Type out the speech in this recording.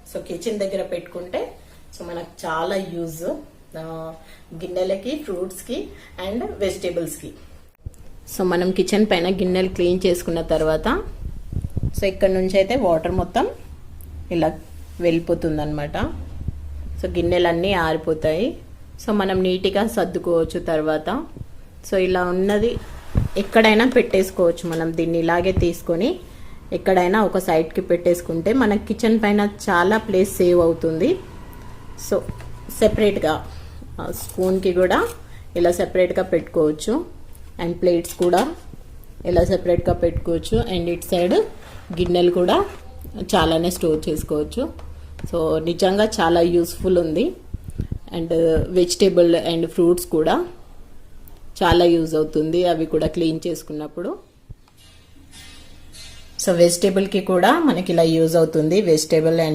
So kitchen దగ్గర పెట్టుకుంటే so మనకు చాలా యూజ్ గిన్నెలకి, ఫ్రూట్స్ కి అండ్ వెజిటేబుల్స్ కి. సో మనం కిచెన్ పైన గిన్నెలు క్లీన్ చేసుకున్న తర్వాత సో ఇక్కడ నుంచి అయితే వాటర్ మొత్తం ఇలా వెళ్ళిపోతుంది అనమాట. సో గిన్నెలన్నీ ఆరిపోతాయి. సో మనం నీట్గా సర్దుకోవచ్చు తర్వాత. సో ఇలా ఉన్నది ఎక్కడైనా పెట్టేసుకోవచ్చు. మనం దీన్ని ఇలాగే తీసుకొని ఎక్కడైనా ఒక సైడ్కి పెట్టేసుకుంటే మన కిచెన్ పైన చాలా ప్లేస్ సేవ్ అవుతుంది. సో సెపరేట్గా స్పూన్కి కూడా ఇలా సెపరేట్గా పెట్టుకోవచ్చు అండ్ ప్లేట్స్ కూడా ఇలా సెపరేట్గా పెట్టుకోవచ్చు అండ్ ఇటు సైడ్ గిన్నెలు కూడా చాలానే స్టోర్ చేసుకోవచ్చు. సో నిజంగా చాలా యూస్ఫుల్ ఉంది. అండ్ వెజిటేబుల్ అండ్ ఫ్రూట్స్ కూడా చాలా యూజ్ అవుతుంది అవి కూడా క్లీన్ చేసుకున్నప్పుడు. సో వెజిటేబుల్కి కూడా మనకి ఇలా యూజ్ అవుతుంది. Vegetable and